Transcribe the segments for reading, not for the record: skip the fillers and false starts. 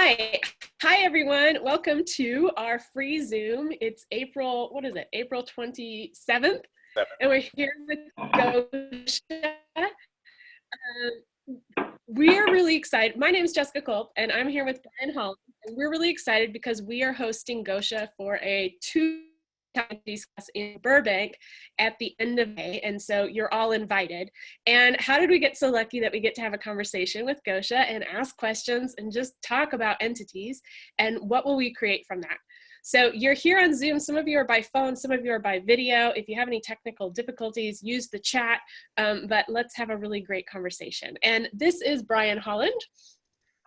Hi. Hi, everyone. Welcome to our free Zoom. It's April, what is it? April 27th. And we're here with Gosia. We're really excited. My name is Jessica Culp, and I'm here with Brian Holland. And we're really excited because we are hosting Gosia for a class in Burbank at the end of May, and so you're all invited. And how did we get so lucky that we get to have a conversation with Gosia and ask questions and just talk about entities and what will we create from that? So you're here on Zoom. Some of you are by phone, some of you are by video. If you have any technical difficulties, use the chat, but let's have a really great conversation. And this is Brian Holland.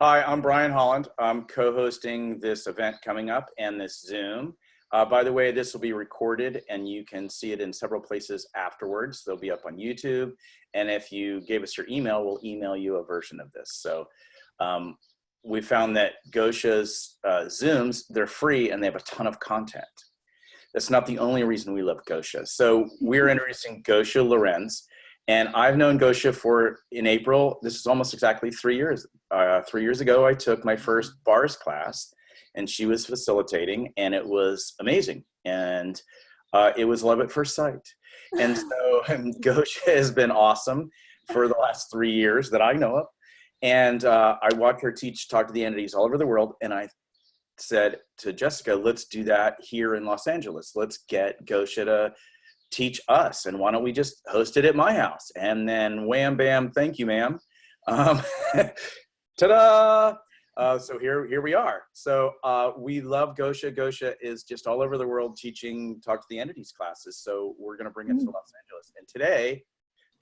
Hi, I'm Brian Holland. I'm co-hosting this event coming up and this Zoom. By the way, this will be recorded and you can see it in several places afterwards. They'll be up on YouTube. And if you gave us your email, we'll email you a version of this. So we found that Gosia's Zooms, they're free and they have a ton of content. That's not the only reason we love Gosia. So we're introducing Gosia Lorenz. And I've known Gosia in April, this is almost exactly 3 years. 3 years ago, I took my first bars class and she was facilitating and it was amazing. And it was love at first sight. And so Gosia has been awesome for the last 3 years that I know of. And I watched her talk to the entities all over the world. And I said to Jessica, let's do that here in Los Angeles. Let's get Gosia to teach us. And why don't we just host it at my house? And then wham, bam, thank you, ma'am. Ta-da! So here we are. So we love Gosia. Gosia is just all over the world teaching Talk to the Entities classes. So we're going to bring it to Los Angeles. And today,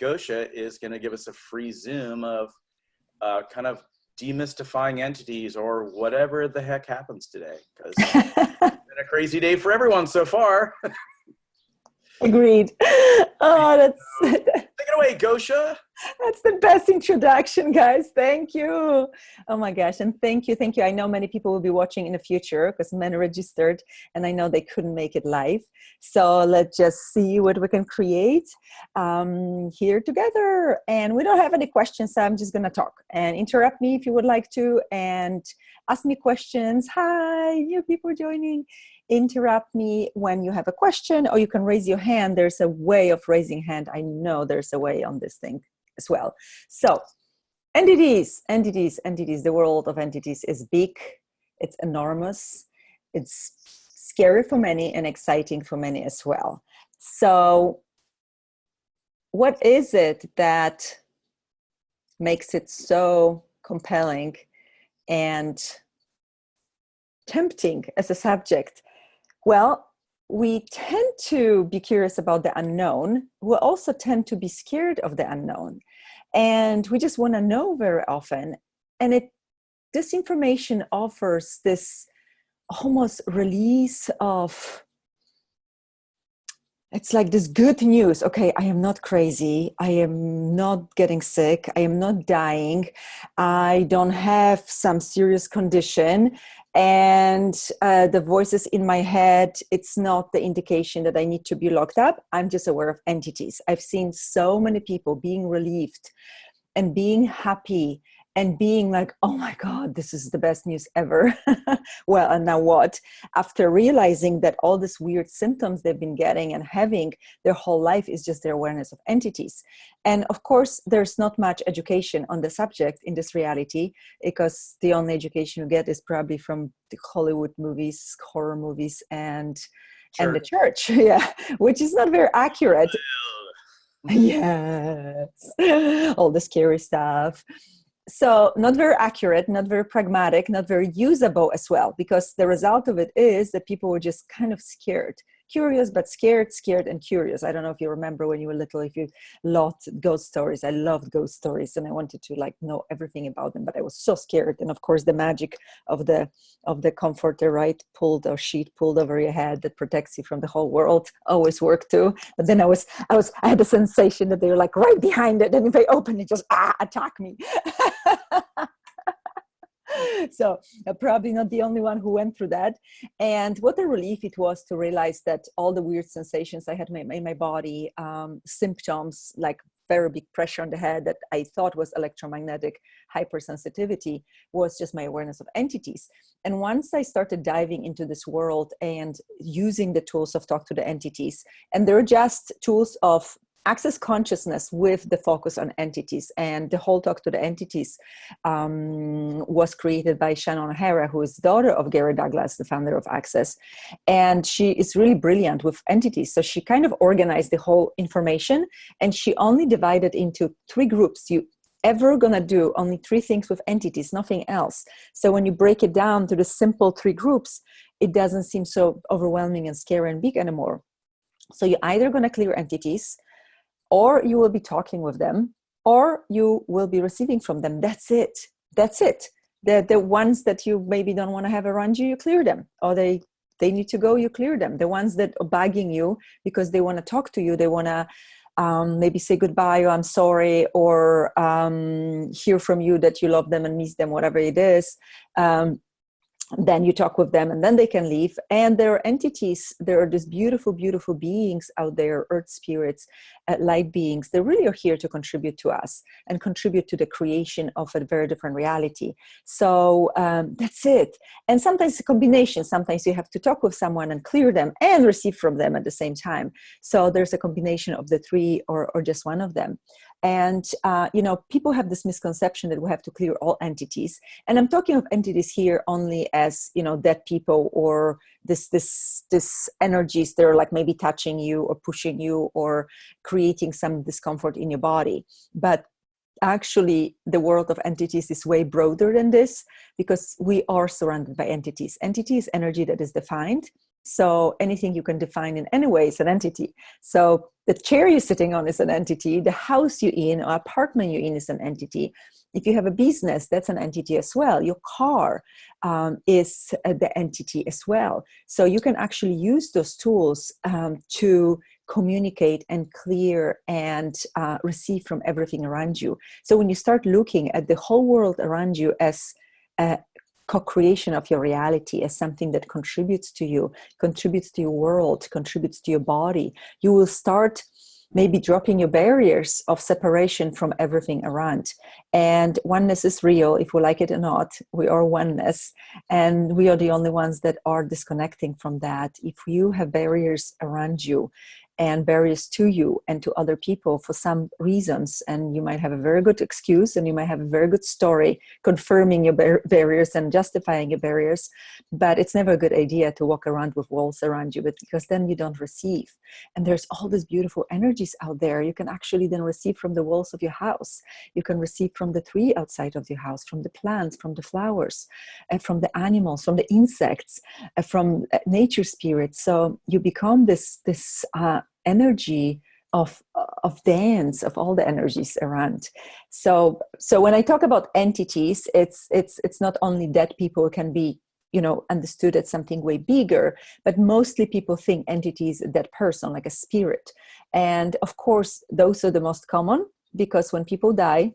Gosia is going to give us a free Zoom of kind of demystifying entities or whatever the heck happens today. Because it's been a crazy day for everyone so far. Agreed. Oh, that's take it away, Gosia. That's the best introduction, guys. Thank you. Oh my gosh, and thank you. I know many people will be watching in the future because many registered, and I know they couldn't make it live. So let's just see what we can create here together. And we don't have any questions, so I'm just gonna talk and interrupt me if you would like to, and ask me questions. Hi, new people joining. Interrupt me when you have a question, or you can raise your hand. There's a way of raising hand. I know there's a way on this thing as well. So entities, the world of entities is big. It's enormous. It's scary for many and exciting for many as well. So what is it that makes it so compelling and tempting as a subject? Well, we tend to be curious about the unknown. We also tend to be scared of the unknown. And we just want to know very often. And this information offers this almost release of, it's like this good news. Okay, I am not crazy. I am not getting sick. I am not dying. I don't have some serious condition. And the voices in my head, it's not the indication that I need to be locked up. I'm just aware of entities. I've seen so many people being relieved and being happy and being like, oh my God, this is the best news ever. Well, and now what? After realizing that all these weird symptoms they've been getting and having their whole life is just their awareness of entities. And of course, there's not much education on the subject in this reality, because the only education you get is probably from the Hollywood movies, horror movies, and the church, yeah, which is not very accurate. Yes, all the scary stuff. So not very accurate, not very pragmatic, not very usable as well, because the result of it is that people were just kind of scared. Curious, but scared and curious. I don't know if you remember when you were little, if you loved ghost stories. I loved ghost stories and I wanted to know everything about them, but I was so scared. And of course the magic of the comforter, right? Sheet pulled over your head that protects you from the whole world always worked too. But then I had the sensation that they were like right behind it. And if I open it, just attack me. So probably not the only one who went through that. And what a relief it was to realize that all the weird sensations I had in my body, symptoms like very big pressure on the head that I thought was electromagnetic hypersensitivity was just my awareness of entities. And once I started diving into this world and using the tools of talk to the entities, and they're just tools of access consciousness with the focus on entities, and the whole talk to the entities was created by Shannon O'Hara, who is daughter of Gary Douglas, the founder of Access, and she is really brilliant with entities. So she kind of organized the whole information, and she only divided into 3 groups. You ever gonna do only 3 things with entities, nothing else. So when you break it down to the simple 3 groups, it doesn't seem so overwhelming and scary and big anymore. So you're either gonna clear entities, or you will be talking with them, or you will be receiving from them. That's it. That's it. The ones that you maybe don't want to have around you, you clear them. Or they need to go, you clear them. The ones that are bugging you because they want to talk to you, they want to maybe say goodbye, or I'm sorry, or hear from you that you love them and miss them, whatever it is. Then you talk with them and then they can leave. And there are entities, there are these beautiful, beautiful beings out there, earth spirits, light beings. They really are here to contribute to us and contribute to the creation of a very different reality. So that's it. And sometimes it's a combination. Sometimes you have to talk with someone and clear them and receive from them at the same time. So there's a combination of the 3 or just one of them. And, people have this misconception that we have to clear all entities. And I'm talking of entities here only as, dead people, or this energies that are like maybe touching you or pushing you or creating some discomfort in your body. But actually, the world of entities is way broader than this, because we are surrounded by entities. Entity is energy that is defined. So anything you can define in any way is an entity. So the chair you're sitting on is an entity. The house you're in or apartment you're in is an entity. If you have a business, that's an entity as well. Your car is the entity as well. So you can actually use those tools to communicate and clear and receive from everything around you. So when you start looking at the whole world around you as a co-creation of your reality, as something that contributes to you, contributes to your world, contributes to your body, you will start maybe dropping your barriers of separation from everything around. And oneness is real, if we like it or not. We are oneness, and we are the only ones that are disconnecting from that. If you have barriers around you and barriers to you and to other people for some reasons, and you might have a very good excuse and you might have a very good story confirming your barriers and justifying your barriers, but it's never a good idea to walk around with walls around you, because then you don't receive. And there's all these beautiful energies out there. You can actually then receive from the walls of your house. You can receive from the tree outside of your house, from the plants, from the flowers, from the animals, from the insects, from nature spirits. So you become this energy of dance of all the energies around. So when I talk about entities, it's not only that people can be understood as something way bigger, but mostly people think entity is that person, like a spirit. And of course, those are the most common, because when people die,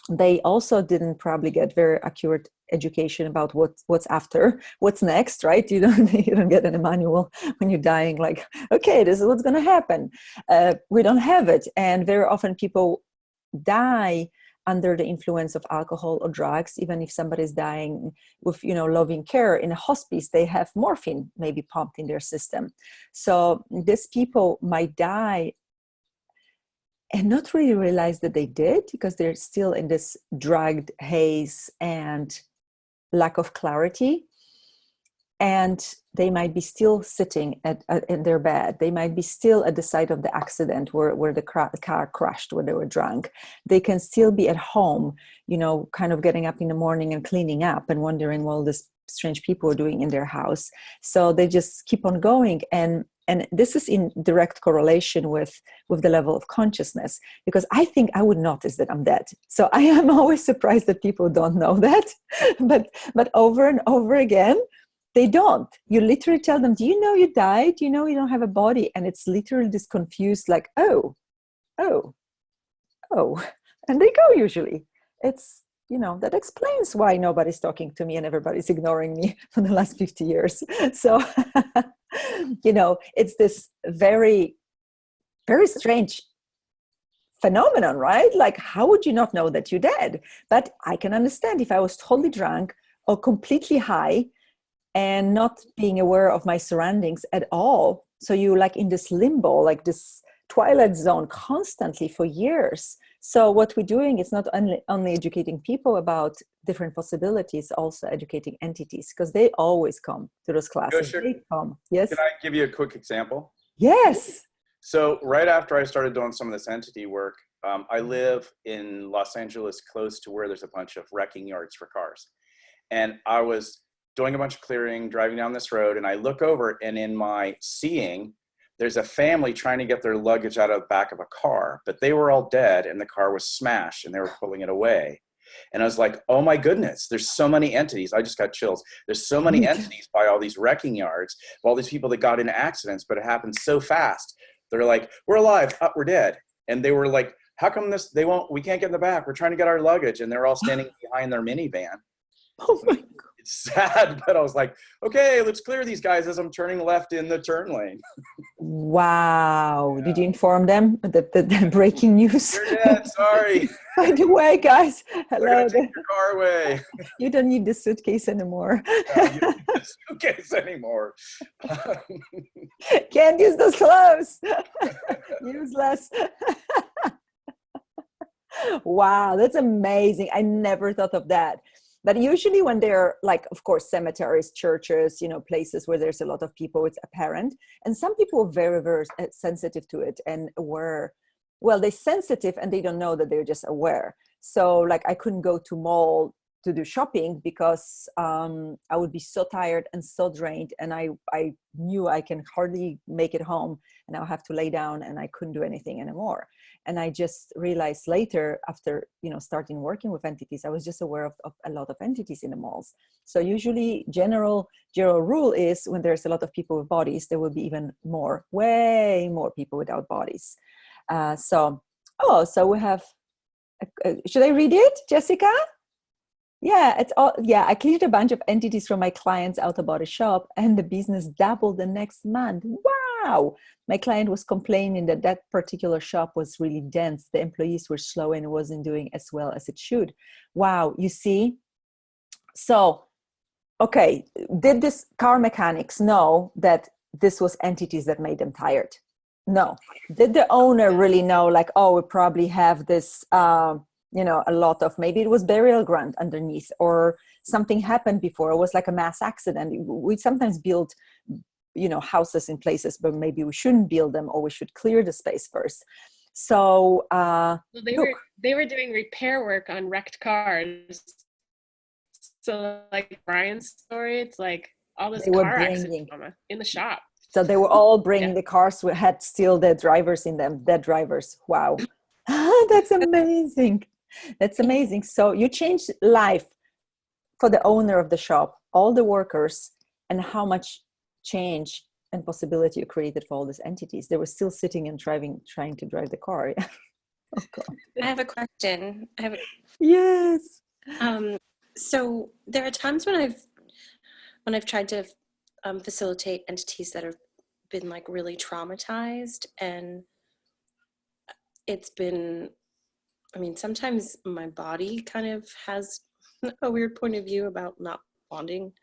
they also didn't probably get very accurate education about what's after, what's next, right? You don't get an manual when you're dying, like, okay, this is what's going to happen. We don't have it. And very often people die under the influence of alcohol or drugs. Even if somebody's dying with loving care in a hospice, they have morphine maybe pumped in their system. So these people might die and not really realize that they did, because they're still in this drugged haze and lack of clarity. And they might be still sitting in their bed. They might be still at the site of the accident where the car crashed, where they were drunk. They can still be at home, kind of getting up in the morning and cleaning up and wondering what all these strange people are doing in their house. So they just keep on going. And this is in direct correlation with the level of consciousness, because I think I would notice that I'm dead. So I am always surprised that people don't know that. But over and over again, they don't. You literally tell them, do you know you died? Do you know you don't have a body? And it's literally this confused, like, oh. And they go usually. It's, that explains why nobody's talking to me and everybody's ignoring me for the last 50 years. So, it's this very, very strange phenomenon, right? Like, how would you not know that you're dead? But I can understand if I was totally drunk or completely high and not being aware of my surroundings at all. So you're like in this limbo, like this twilight zone constantly for years. So what we're doing is not only educating people about different possibilities, also educating entities, because they always come to those classes. Gosia, They come. Yes. can I give you a quick example? Yes. So right after I started doing some of this entity work, I live in Los Angeles, close to where there's a bunch of wrecking yards for cars. And I was doing a bunch of clearing, driving down this road, and I look over, and in my seeing, there's a family trying to get their luggage out of the back of a car, but they were all dead and the car was smashed and they were pulling it away. And I was like, oh my goodness, there's so many entities. I just got chills. There's so many entities by all these wrecking yards, of all these people that got into accidents, but it happened so fast. They're like, we're alive, we're dead. And they were like, how come we can't get in the back. We're trying to get our luggage. And they're all standing behind their minivan. Oh my God. It's sad, but I was like, okay, let's clear these guys as I'm turning left in the turn lane. Wow. Yeah. Did you inform them the breaking news? You're dead, sorry. By the way, guys, They're hello. gonna take your car away. You don't need the suitcase anymore. You don't need the suitcase anymore. Can't use those clothes. Useless. Wow, that's amazing. I never thought of that. But usually when they're like, of course, cemeteries, churches, places where there's a lot of people, it's apparent. And some people are very, very sensitive to it and aware. Well, they're sensitive and they don't know that they're just aware. So like I couldn't go to mall to do shopping because I would be so tired and so drained. And I knew I can hardly make it home and I'll have to lay down and I couldn't do anything anymore. And I just realized later after, starting working with entities, I was just aware of a lot of entities in the malls. So usually general rule is when there's a lot of people with bodies, there will be even more, way more people without bodies. So we have, should I read it, Jessica? Yeah, it's all. Yeah, I cleared a bunch of entities from my client's auto body shop and the business doubled the next month. Wow. My client was complaining that particular shop was really dense. The employees were slow and it wasn't doing as well as it should. Wow. You see? So, okay. Did this car mechanics know that this was entities that made them tired? No. Did the owner really know like, oh, we probably have this, a lot of, maybe it was burial ground underneath or something happened before. It was like a mass accident. We sometimes build, houses in places, but maybe we shouldn't build them or we should clear the space first. So they were doing repair work on wrecked cars. So like Brian's story, it's like all this car accident trauma in the shop. So they were all bringing the cars had still dead drivers in them, dead drivers. Wow. That's amazing. That's amazing. So you changed life for the owner of the shop, all the workers, and how much change and possibility you created for all these entities. They were still sitting and trying to drive the car. Oh God. I have a question. Yes. So there are times when I've tried to facilitate entities that have been like really traumatized, and it's been, sometimes my body kind of has a weird point of view about not bonding.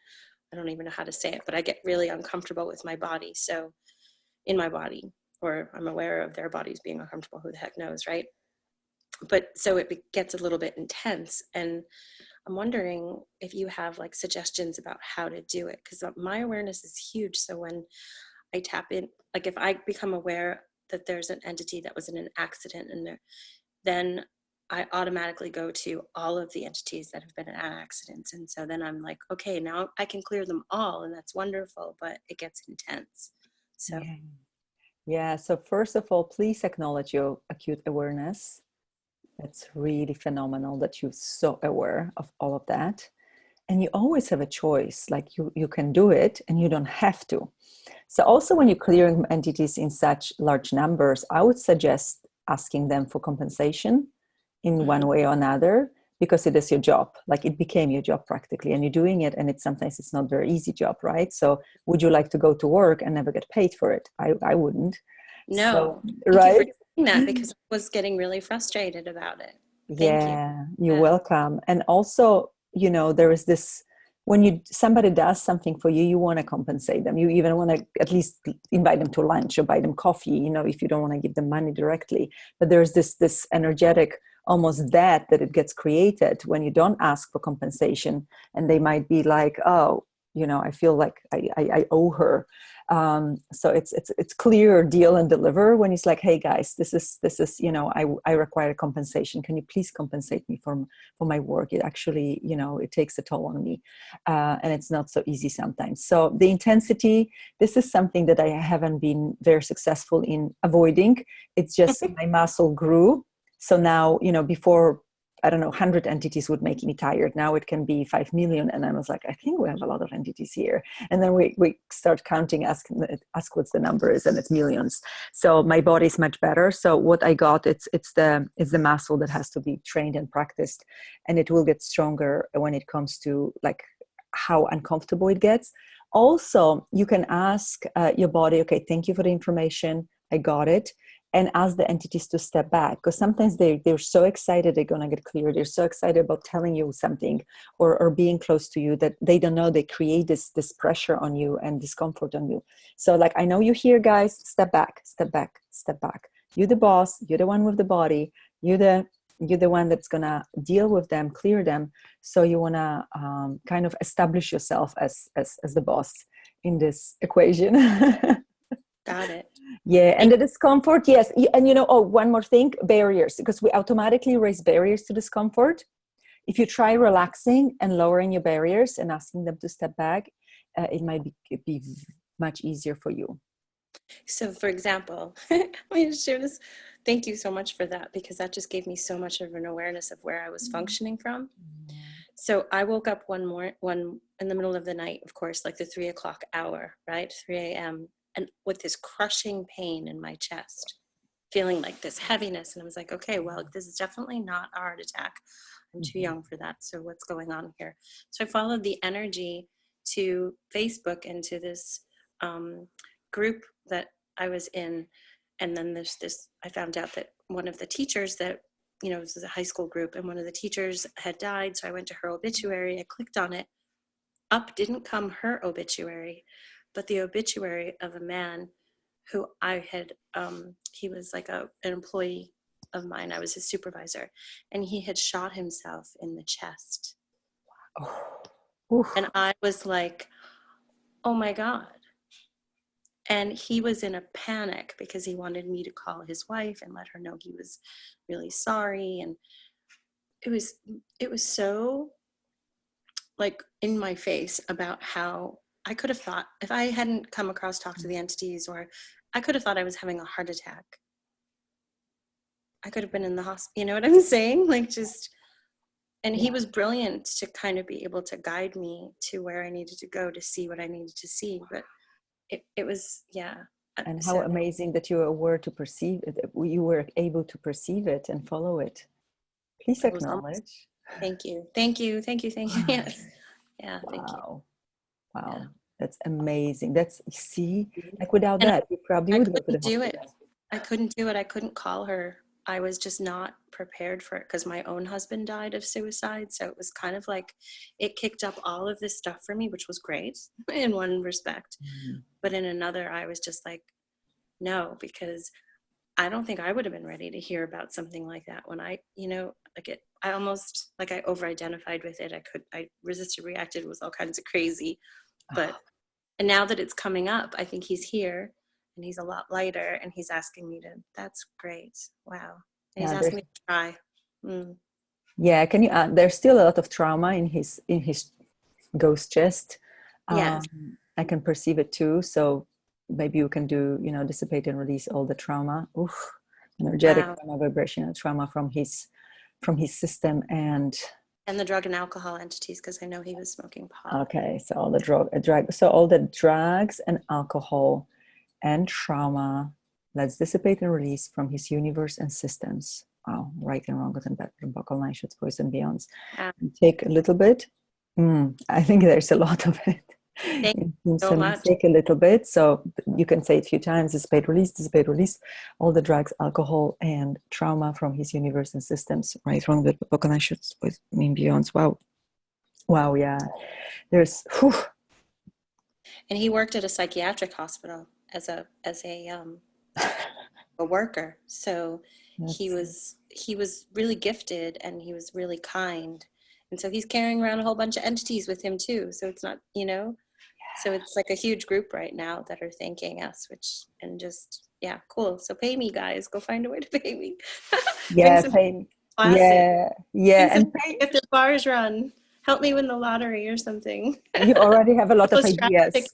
I don't even know how to say it, but I get really uncomfortable with my body. So in my body, or I'm aware of their bodies being uncomfortable, who the heck knows, right? But so it gets a little bit intense. And I'm wondering if you have like suggestions about how to do it, because my awareness is huge. So when I tap in, like if I become aware that there's an entity that was in an accident and then I automatically go to all of the entities that have been in accidents. And so then I'm like, okay, now I can clear them all. And that's wonderful, but it gets intense. So. Yeah. So first of all, please acknowledge your acute awareness. That's really phenomenal that you're so aware of all of that. And you always have a choice, like you can do it and you don't have to. So also when you're clearing entities in such large numbers, I would suggest asking them for compensation in one way or another, because it is your job. Like it became your job practically, and you're doing it, and sometimes it's not a very easy job, right? So would you like to go to work and never get paid for it? I wouldn't. No. So, right? that, because I was getting really frustrated about it. Thank you. Yeah, you're welcome. And also, there is this, when somebody does something for you, you want to compensate them. You even want to at least invite them to lunch or buy them coffee, if you don't want to give them money directly. But there's this energetic, almost that it gets created when you don't ask for compensation. And they might be like, oh, I feel like I owe her. So it's clear, deal and deliver, when it's like, hey guys, this is I require compensation. Can you please compensate me for my work? It actually, it takes a toll on me, and it's not so easy sometimes. So the intensity, this is something that I haven't been very successful in avoiding. It's just my muscle grew. So now, before, I don't know, 100 entities would make me tired. Now it can be 5 million. And I was like, I think we have a lot of entities here. And then we start counting, ask what's the number is, and it's millions. So my body is much better. So what I got, it's the muscle that has to be trained and practiced. And it will get stronger when it comes to like how uncomfortable it gets. Also, you can ask your body, okay, thank you for the information. I got it. And ask the entities to step back, because sometimes they're so excited they're going to get clear. They're so excited about telling you something or being close to you that they don't know they create this pressure on you and discomfort on you. So like, I know you're here, guys. Step back, step back, step back. You're the boss. You're the one with the body. You're the one that's going to deal with them, clear them. So you want to kind of establish yourself as the boss in this equation. Got it. Yeah, and the discomfort, yes. And one more thing, barriers, because we automatically raise barriers to discomfort. If you try relaxing and lowering your barriers and asking them to step back, it might be much easier for you. So for example, I'm going to share this. Thank you so much for that, because that just gave me so much of an awareness of where I was functioning from. So I woke up one in the middle of the night, of course, like the 3 o'clock hour, right? 3 a.m. and with this crushing pain in my chest, feeling like this heaviness. And I was like, okay, well, this is definitely not a heart attack. I'm too young for that. So what's going on here? So I followed the energy to Facebook and to this group that I was in. And then there's this, I found out that one of the teachers that, it was a high school group, and one of the teachers had died. So I went to her obituary, I clicked on it. Up didn't come her obituary, but the obituary of a man who I had, he was like an employee of mine. I was his supervisor, and he had shot himself in the chest. Oh. And I was like, oh my God. And he was in a panic because he wanted me to call his wife and let her know he was really sorry. And it was so like in my face about how I could have thought, if I hadn't come across talk to the entities, or I could have thought I was having a heart attack. I could have been in the hospital, you know what I'm saying? Like just, and he was brilliant to kind of be able to guide me to where I needed to go to see what I needed to see. But it was, yeah. And how amazing that you were to perceive it. You were able to perceive it and follow it. Please acknowledge. Thank you. Thank you. Thank you. Thank you. Yes. Yeah. Wow. Thank you. Wow. Yeah. That's amazing. Like without that, you probably would go to the hospital. I couldn't do it. I couldn't call her. I was just not prepared for it because my own husband died of suicide. So it was kind of like it kicked up all of this stuff for me, which was great in one respect. Mm-hmm. But in another, I was just like, no, because I don't think I would have been ready to hear about something like that when I almost like I over-identified with it. I resisted, reacted, was all kinds of crazy. But and now that it's coming up, I think he's here. And he's a lot lighter, and he's asking me to, that's great. Wow. And he's asking me to try. Yeah, can you, there's still a lot of trauma in his ghost chest. Yes. I can perceive it too. So maybe you can do, dissipate and release all the trauma. Oof, energetic trauma, vibrational trauma from his system and the drug and alcohol entities, because I know he was smoking pot. Okay, so all the drugs and alcohol and trauma, let's dissipate and release from his universe and systems. Wow, right and wrong, good and bad, buckle, nine shots, poison, beyonds. And take a little bit. I think there's a lot of it. Thank It you seems so to much. mistake a little bit. So you can say it a few times, dissipate, release, all the drugs, alcohol, and trauma from his universe and systems, right from the Upanishads with mean beyonds. Wow. Wow, yeah. There's, whew. And he worked at a psychiatric hospital as a worker. So he was really gifted, and he was really kind. And so he's carrying around a whole bunch of entities with him too. So it's not, so it's like a huge group right now that are thanking us, yeah, cool. So pay me, guys. Go find a way to pay me. Bring Yeah, some pain. classes. Yeah. Bring some get the bars run. Help me win the lottery or something. You already have a lot of Those ideas.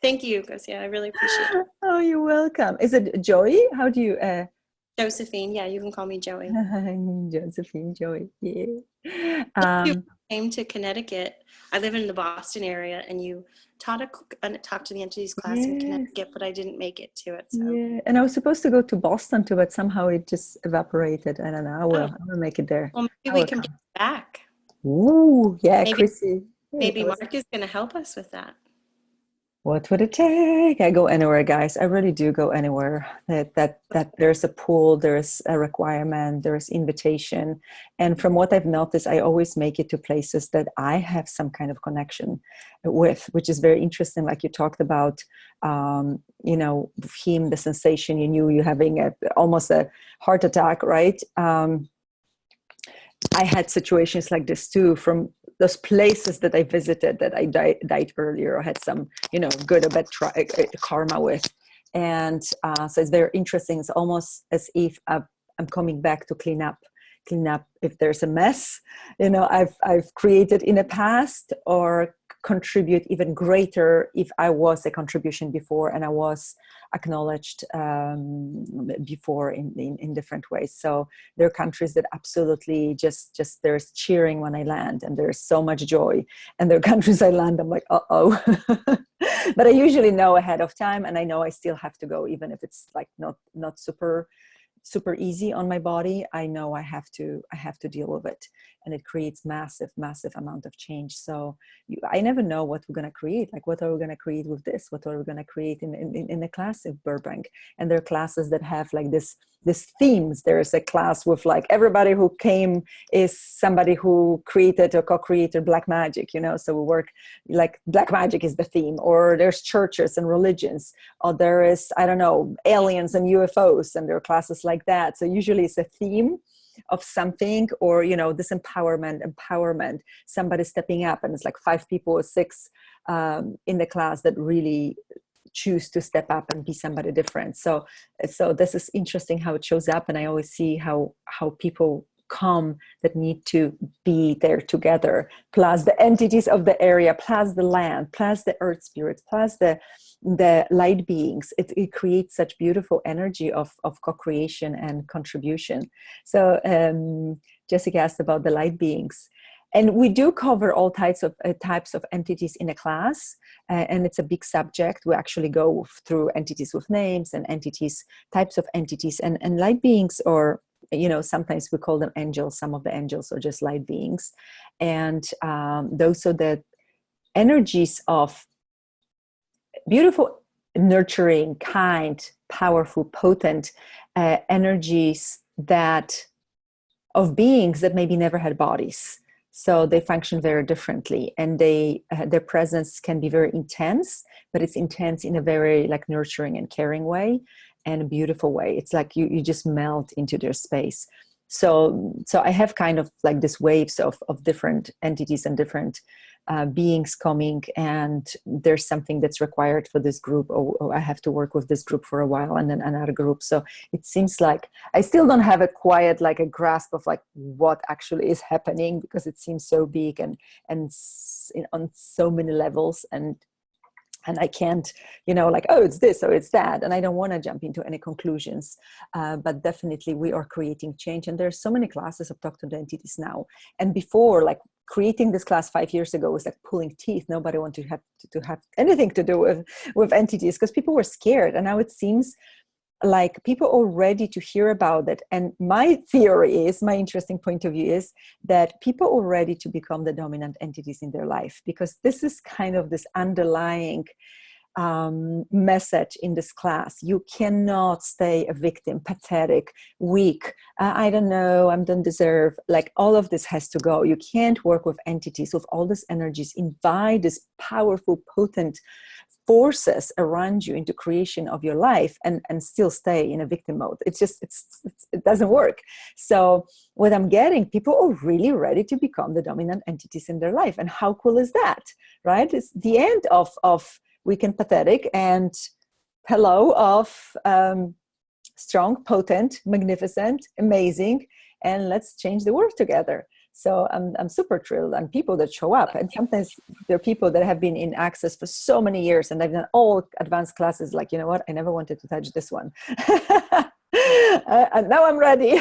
Thank you, Gosia. I really appreciate it. Oh, you're welcome. Is it Joey? How do you? Josephine. Yeah, you can call me Joey. Josephine, Joey. Yeah. You came to Connecticut. I live in the Boston area, and you talked to the entities class in Connecticut, but I didn't make it to it. So. Yeah, and I was supposed to go to Boston too, but somehow it just evaporated. I don't know. I will make it there. Well, maybe we can get back. Ooh, yeah, maybe, Chrissy. Maybe Mark is going to help us with that. What would it take? I go anywhere, guys. I really do go anywhere. That there's a pull, there's a requirement, there's invitation. And from what I've noticed, I always make it to places that I have some kind of connection with, which is very interesting. Like you talked about, him, the sensation you knew you having almost a heart attack, right? I had situations like this too, from those places that I visited that I died earlier or had some, good or bad karma with. And so it's very interesting. It's almost as if I'm coming back to clean up if there's a mess, I've created in the past, or contribute even greater if I was a contribution before and I was acknowledged before in different ways. So there are countries that absolutely just there's cheering when I land, and there's so much joy. And there are countries I land, I'm like, uh-oh. But I usually know ahead of time, and I know I still have to go, even if it's like not super easy on my body. I know I have to deal with it, and it creates massive amount of change. So I never know what we're going to create. Like, what are we going to create with this? What are we going to create in the class in Burbank? And there are classes that have like this themes. There's a class with like everybody who came is somebody who created or co-created black magic, so we work like black magic is the theme. Or there's churches and religions, or there is, I don't know, aliens and UFOs, and there are classes like that. So usually it's a theme of something, or this empowerment, somebody stepping up, and it's like 5 people or 6 in the class that really choose to step up and be somebody different. So this is interesting how it shows up, and I always see how people come that need to be there together, plus the entities of the area, plus the land, plus the earth spirits, plus the light beings. It creates such beautiful energy of co-creation and contribution. So Jessica asked about the light beings, and we do cover all types of entities in a class, and it's a big subject. We actually go through entities with names and types of entities, and light beings, or sometimes we call them angels. Some of the angels are just light beings, and those are the energies of beautiful, nurturing, kind, powerful, potent energies of beings that maybe never had bodies. So they function very differently, and their presence can be very intense, but it's intense in a very like nurturing and caring way, and a beautiful way. It's like you just melt into their space. So I have kind of like this waves of different entities and different beings coming, and there's something that's required for this group, or I have to work with this group for a while, and then another group. So it seems like I still don't have a grasp of like what actually is happening, because it seems so big and on so many levels, and I can't, oh, it's this or it's that. And I don't want to jump into any conclusions. But definitely we are creating change. And there's so many classes of Talk to the Entities now. And before, like creating this class 5 years ago was like pulling teeth. Nobody wanted to have anything to do with entities, because people were scared. And now it seems like people are ready to hear about it. And my theory is, my interesting point of view is that people are ready to become the dominant entities in their life, because this is kind of this underlying message in this class. You cannot stay a victim, pathetic, weak, I don't know, I don't deserve. Like, all of this has to go. You can't work with entities with all these energies, invite this powerful, potent forces around you into creation of your life, and still stay in a victim mode. It's just, it doesn't work. So what I'm getting, people are really ready to become the dominant entities in their life. And how cool is that, right? It's the end of weak and pathetic, and hello of strong, potent, magnificent, amazing, and let's change the world together. So I'm super thrilled. And people that show up, and sometimes there are people that have been in Access for so many years, and they've done all advanced classes, like, you know what, I never wanted to touch this one. And now I'm ready.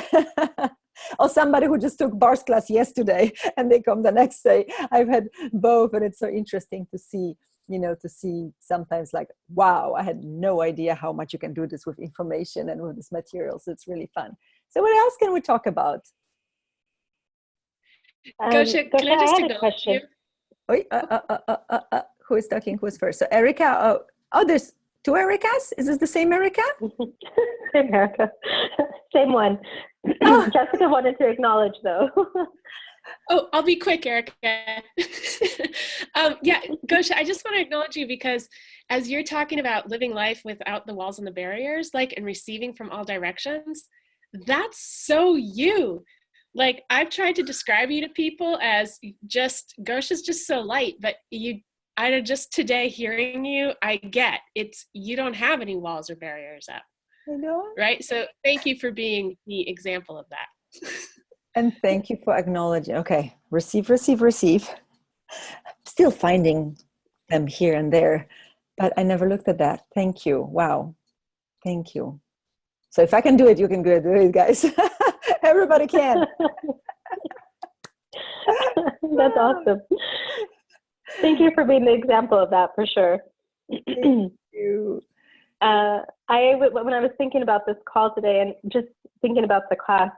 Or somebody who just took bars class yesterday and they come the next day. I've had both, and it's so interesting to see, you know, to see sometimes like, wow, I had no idea how much you can do this with information and with this material. So it's really fun. So what else can we talk about? Gosia, can I just acknowledge you? Who is talking? Who's first? So Erica, oh, there's two Ericas? Is this the same Erica? Same Erica. Same one. Oh. Jessica wanted to acknowledge, though. Oh, I'll be quick, Erica. Yeah, Gosia, I just want to acknowledge you, because as you're talking about living life without the walls and the barriers, like, and receiving from all directions, that's so you. Like, I've tried to describe you to people as just, Gosia's just so light, but I just today hearing you, I get it's, you don't have any walls or barriers up. I know. Right? So thank you for being the example of that. And thank you for acknowledging. Okay, receive. Still finding them here and there, but I never looked at that. Thank you. Wow. Thank you. So if I can do it, you can do it, guys. Everybody can. That's awesome. Thank you for being the example of that, for sure. Thank you. When I was thinking about this call today, and just thinking about the class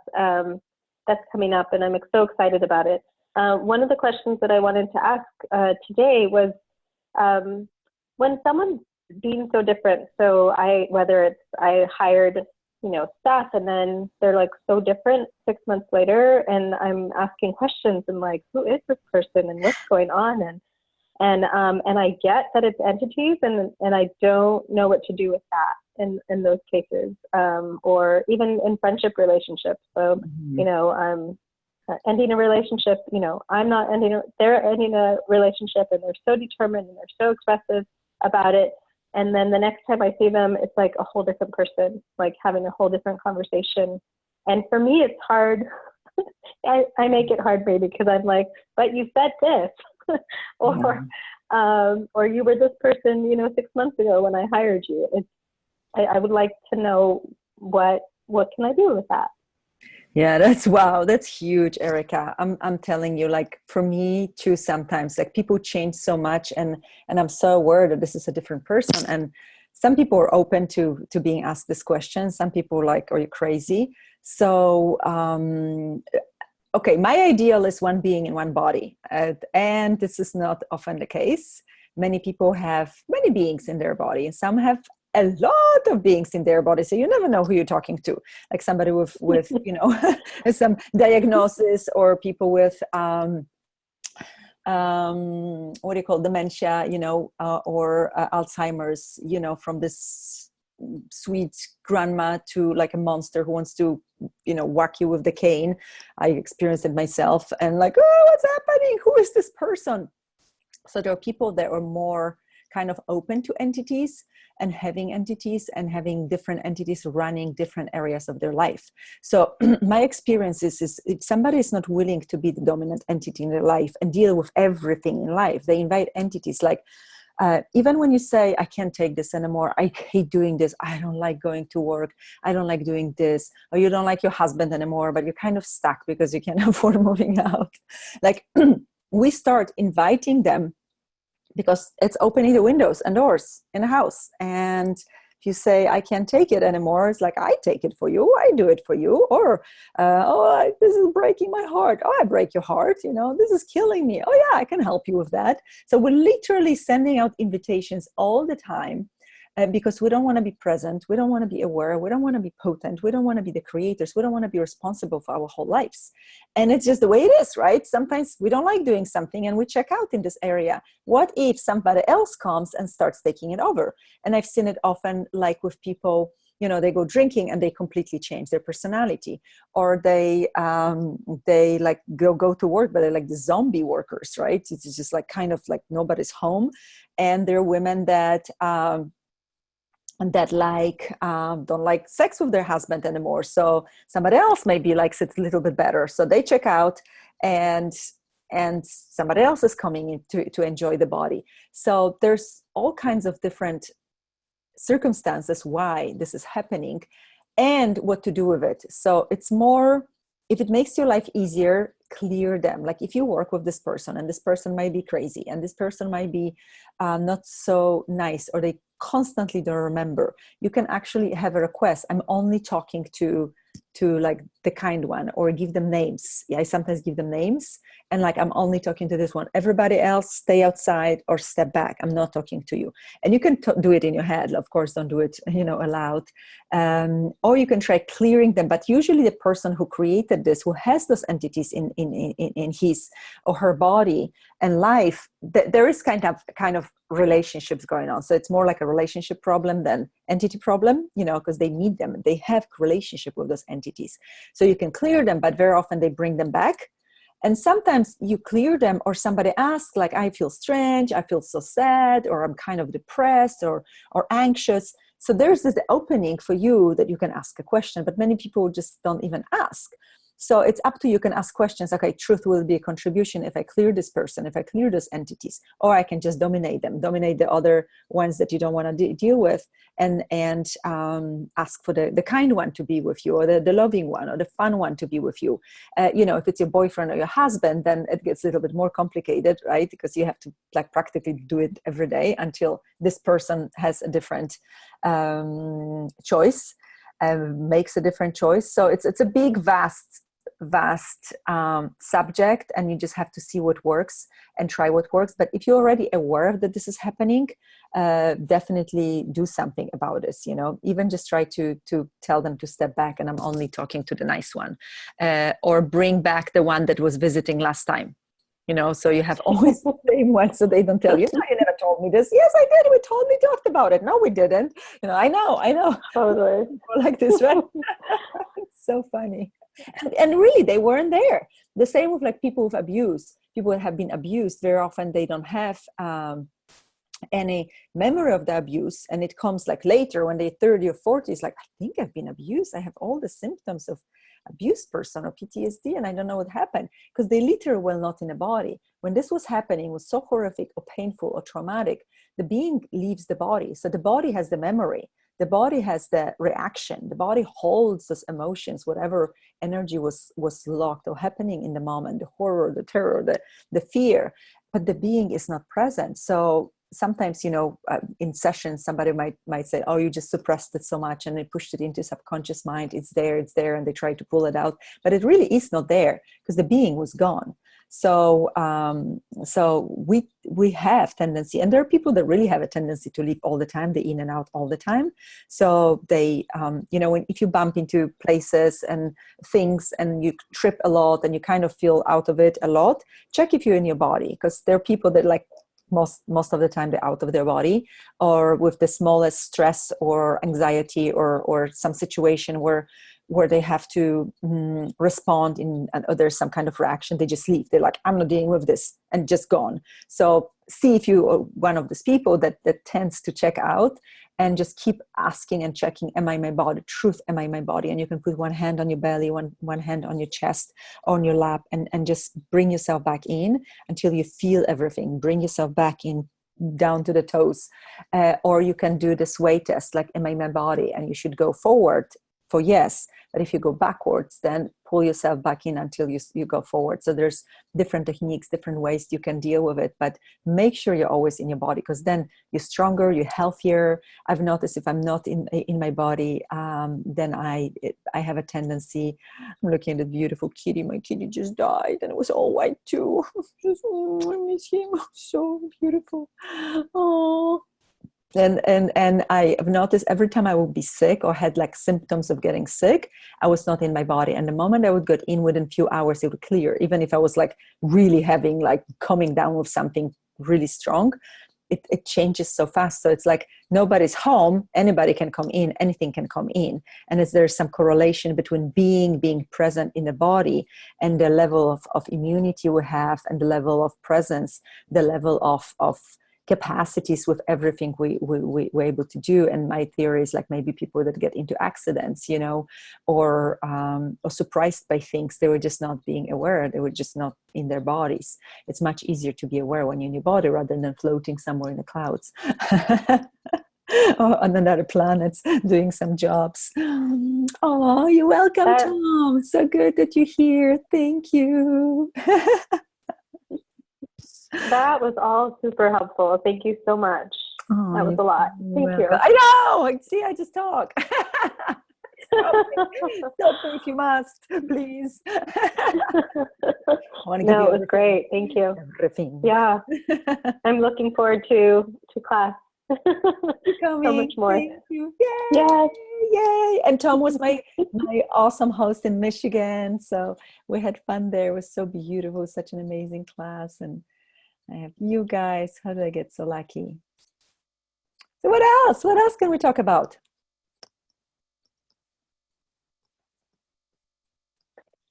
that's coming up, and I'm so excited about it. One of the questions that I wanted to ask today was, when someone's being so different, so whether it's I hired, staff, and then they're like so different 6 months later, and I'm asking questions and like, who is this person and what's going on? And I get that it's entities, and I don't know what to do with that in those cases, or even in friendship relationships. So, I'm ending a relationship, I'm not ending, they're ending a relationship, and they're so determined and they're so expressive about it. And then the next time I see them, it's like a whole different person, like having a whole different conversation. And for me, it's hard. I make it hard maybe because I'm like, but you said this, or you were this person, 6 months ago when I hired you. I would like to know what can I do with that? Yeah, that's huge, Erica. I'm telling you, like, for me too, sometimes like people change so much, and I'm so aware that this is a different person. And some people are open to being asked this question. Some people are like, are you crazy? So, okay, my ideal is one being in one body. And this is not often the case. Many people have many beings in their body, and some have a lot of beings in their body. So you never know who you're talking to, like somebody with some diagnosis, or people with, what do you call dementia, or Alzheimer's, from this sweet grandma to like a monster who wants to, whack you with the cane. I experienced it myself, and like, oh, what's happening? Who is this person? So there are people that are more kind of open to entities, and having different entities running different areas of their life. So my experience is if somebody is not willing to be the dominant entity in their life and deal with everything in life, they invite entities like, even when you say, I can't take this anymore, I hate doing this, I don't like going to work, I don't like doing this, or you don't like your husband anymore, but you're kind of stuck because you can't afford moving out. Like, we start inviting them, because it's opening the windows and doors in a house, and If you say, I can't take it anymore, it's like, I take it for you, I do it for you. Or, this is breaking my heart. Oh, I break your heart. This is killing me. Oh yeah, I can help you with that. So we're literally sending out invitations all the time. Because we don't want to be present, we don't want to be aware, we don't want to be potent, we don't want to be the creators, we don't want to be responsible for our whole lives. And it's just the way it is, right? Sometimes we don't like doing something and we check out in this area. What if somebody else comes and starts taking it over? And I've seen it often, like with people, they go drinking and they completely change their personality, or they like go to work, but they're like the zombie workers, right? It's just like kind of like nobody's home. And there are women that don't like sex with their husband anymore. So somebody else maybe likes it a little bit better. So they check out and somebody else is coming in to enjoy the body. So there's all kinds of different circumstances why this is happening and what to do with it. So it's more, if it makes your life easier, clear them. Like if you work with this person and this person might be crazy and this person might be not so nice, or they constantly don't remember, you can actually have a request. I'm only talking to like the kind one, or give them names. Yeah, I sometimes give them names and like, I'm only talking to this one. Everybody else stay outside or step back. I'm not talking to you. And you can do it in your head. Of course, don't do it, aloud. Or you can try clearing them. But usually the person who created this, who has those entities in his or her body and life, there is kind of relationships going on. So it's more like a relationship problem than entity problem, because they need them. They have relationship with those entities. So you can clear them, but very often they bring them back. And sometimes you clear them, or somebody asks, like, I feel strange, I feel so sad, or I'm kind of depressed or anxious. So there's this opening for you that you can ask a question, but many people just don't even ask. So it's up to you. You can ask questions. Okay, truth will be a contribution if I clear this person, if I clear those entities, or I can just dominate them, dominate the other ones that you don't want to deal with, and ask for the kind one to be with you, or the loving one, or the fun one to be with you. If it's your boyfriend or your husband, then it gets a little bit more complicated, right? Because you have to like practically do it every day until this person has a different choice, makes a different choice. So it's a big, vast subject, and you just have to see what works and try what works. But if you're already aware that this is happening, definitely do something about this. Even just try to tell them to step back, and I'm only talking to the nice one, or bring back the one that was visiting last time. So you have always the same one, so they don't tell you, no, you never told me this. Yes, I did. We totally talked about it. No, we didn't. I know. Totally. Like this, right? It's so funny. And really, they weren't there. The same with like people with abuse. People that have been abused, very often they don't have any memory of the abuse, and it comes like later when they're 30 or 40s, like, I think I've been abused. I have all the symptoms of abused person or PTSD, and I don't know what happened, because they literally were not in a body. When this was happening, it was so horrific or painful or traumatic, the being leaves the body. So the body has the memory. The body has the reaction. The body holds those emotions, whatever energy was locked or happening in the moment, the horror, the terror, the fear, but the being is not present. So sometimes, in sessions, somebody might say, oh, you just suppressed it so much and they pushed it into subconscious mind. It's there, and they try to pull it out, but it really is not there because the being was gone. So we have tendency, and there are people that really have a tendency to leave all the time. They in and out all the time. So they, if you bump into places and things and you trip a lot and you kind of feel out of it a lot, check if you're in your body, because there are people that like most of the time they're out of their body, or with the smallest stress or anxiety or some situation where they have to respond or there's some kind of reaction, they just leave. They're like, I'm not dealing with this, and just gone. So see if you are one of these people that tends to check out and just keep asking and checking, am I my body? Truth, am I my body? And you can put one hand on your belly, one hand on your chest, on your lap, and just bring yourself back in until you feel everything. Bring yourself back in down to the toes. Or you can do the sway test, like, am I my body? And you should go forward for yes. But if you go backwards, then pull yourself back in until you go forward. So there's different techniques, different ways you can deal with it, but make sure you're always in your body, because then you're stronger, you're healthier. I've noticed if I'm not in my body, then I have a tendency. I'm looking at the beautiful kitty. My kitty just died, and it was all white too. I miss him. So beautiful. Oh. And I have noticed every time I would be sick or had like symptoms of getting sick, I was not in my body. And the moment I would get in, within a few hours, it would clear. Even if I was like really having, like coming down with something really strong, it changes so fast. So it's like nobody's home, anybody can come in, anything can come in. And there's some correlation between being present in the body and the level of immunity we have, and the level of presence, the level of capacities with everything we're able to do. And my theory is like maybe people that get into accidents, you know, or surprised by things, they were just not being aware. They were just not in their bodies. It's much easier to be aware when you're in your body rather than floating somewhere in the clouds or on another planet doing some jobs. Oh, you're welcome, Tom. So good that you're here. Thank you. That was all super helpful. Thank you so much. Oh, that was a lot. Thank you. I know. See, I just talk. Stop me if you must, please. No, it was great. Thank you. Everything. Yeah. I'm looking forward to class. So much more. Thank you. Yay! Yes. Yay! And Tom was my awesome host in Michigan. So we had fun there. It was so beautiful. Such an amazing class. And I have you guys. How did I get so lucky? So what else? What else can we talk about?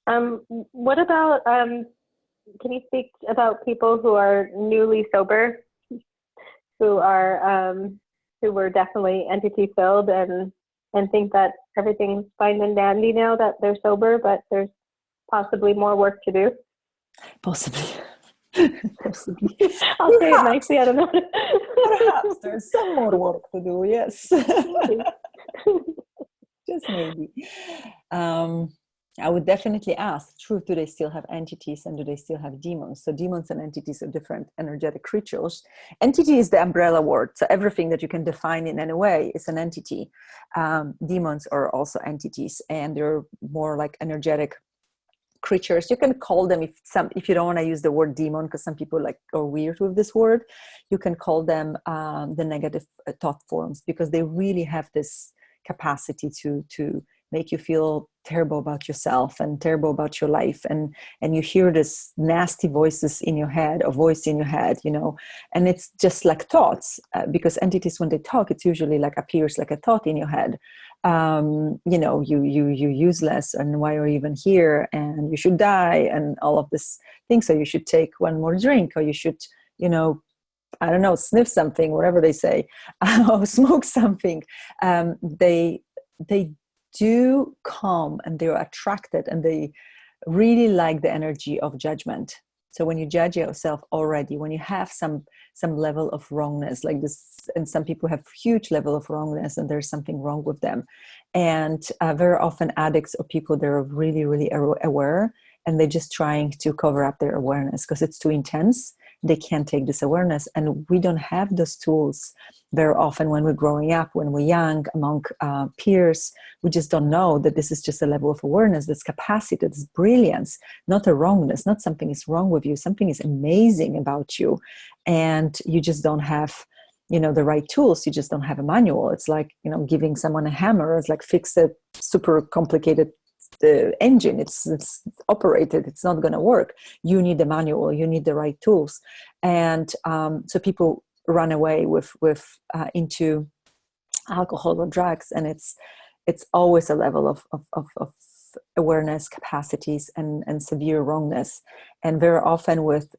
What about, can you speak about people who are newly sober, who were definitely entity filled and think that everything's fine and dandy now that they're sober, but there's possibly more work to do? Possibly. Possibly. I'll say it nicely, I don't know. Perhaps there's some more work to do, yes. Just maybe. I would definitely ask, truth, do they still have entities and do they still have demons? So demons and entities are different energetic creatures. Entity is the umbrella word. So everything that you can define in any way is an entity. Demons are also entities, and they're more like energetic creatures. You can call them, if you don't want to use the word demon, because some people like are weird with this word, you can call them the negative thought forms, because they really have this capacity to make you feel terrible about yourself and terrible about your life, and you hear this nasty voices in your head, or voice in your head, you know, and it's just like thoughts, because entities, when they talk, it's usually like appears like a thought in your head. You know, you're useless, and why are you even here, and you should die, and all of this thing. So you should take one more drink, or you should, you know, I don't know, sniff something, whatever they say, or smoke something. They do come, and they're attracted, and they really like the energy of judgment. So when you judge yourself already, when you have some level of wrongness like this, and some people have huge level of wrongness and there's something wrong with them. And very often addicts or people that are really, really aware, and they're just trying to cover up their awareness because it's too intense. They can't take this awareness, and we don't have those tools very often when we're growing up, when we're young, among peers. We just don't know that this is just a level of awareness, this capacity, this brilliance, not a wrongness, not something is wrong with you, something is amazing about you, and you just don't have, you know, the right tools. You just don't have a manual. It's like, you know, giving someone a hammer. It's like fix a super complicated the engine, it's operated, it's not going to work. You need the manual, you need the right tools. And so people run away with into alcohol or drugs, and it's always a level of awareness, capacities, and severe wrongness. And very often with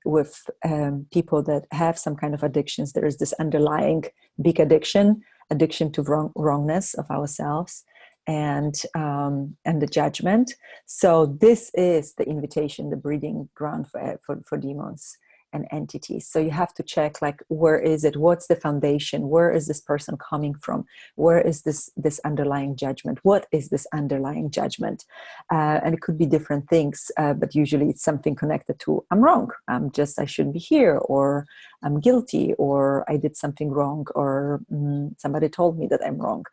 people that have some kind of addictions, there is this underlying big addiction to wrongness of ourselves, and the judgment. So this is the invitation, the breeding ground for demons. and entities. So you have to check, like, where is it? What's the foundation? Where is this person coming from? Where is this underlying judgment? What is this underlying judgment? And it could be different things, but usually it's something connected to, I'm wrong, I shouldn't be here, or I'm guilty, or I did something wrong, or somebody told me that I'm wrong.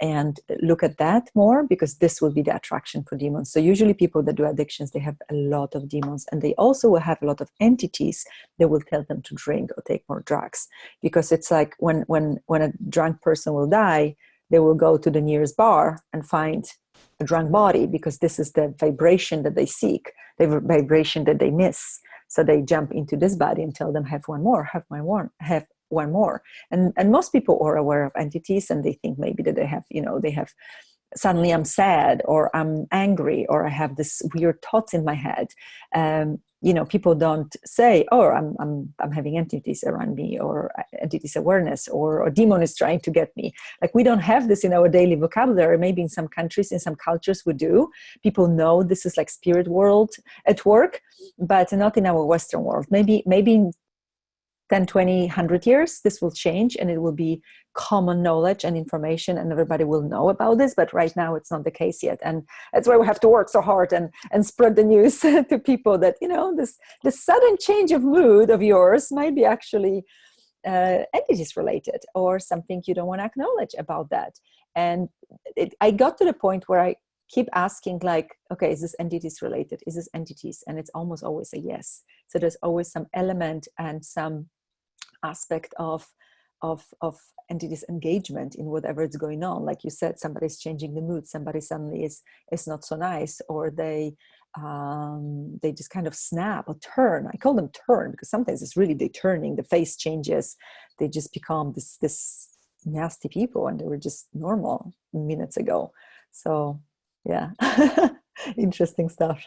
And look at that more, because this will be the attraction for demons. So usually people that do addictions, they have a lot of demons, and they also will have a lot of entities that will tell them to drink or take more drugs. Because it's like when a drunk person will die, they will go to the nearest bar and find a drunk body, because this is the vibration that they seek, the vibration that they miss. So they jump into this body and tell them, have one more, have one more. And most people are aware of entities, and they think maybe that they have suddenly I'm sad, or I'm angry, or I have this weird thoughts in my head. People don't say, oh, I'm having entities around me, or entities awareness, or a demon is trying to get me. Like, we don't have this in our daily vocabulary. Maybe in some countries, in some cultures we do. People know this is like spirit world at work, but not in our Western world. Maybe in 10, 20, 100 years, this will change, and it will be common knowledge and information, and everybody will know about this. But right now, it's not the case yet. And that's why we have to work so hard and spread the news to people that, this sudden change of mood of yours might be actually entities related, or something you don't want to acknowledge about that. And I got to the point where I keep asking, like, okay, is this entities related? Is this entities? And it's almost always a yes. So there's always some element and some aspect of entities engagement in whatever is going on. Like you said, somebody's changing the mood, somebody suddenly is not so nice, or they just kind of snap or turn. I call them turn, because sometimes it's really they turning, the face changes, they just become this nasty people, and they were just normal minutes ago. So yeah. Interesting stuff.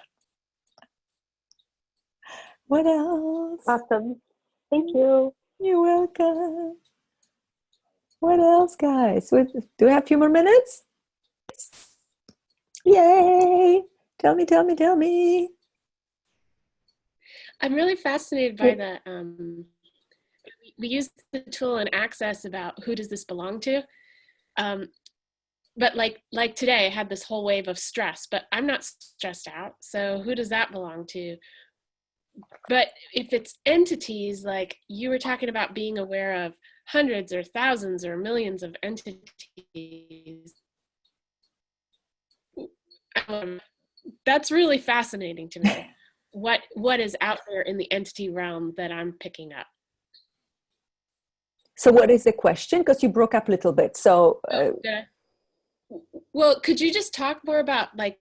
What else? Awesome. Thank you. You're welcome. What else, guys? Do we have a few more minutes? Yay! Tell me. I'm really fascinated by the, we use the tool in Access about who does this belong to. But like today, I had this whole wave of stress, but I'm not stressed out. So who does that belong to? But if it's entities, like you were talking about being aware of hundreds or thousands or millions of entities, that's really fascinating to me. What is out there in the entity realm that I'm picking up? So what is the question? Because you broke up a little bit. So well, could you just talk more about like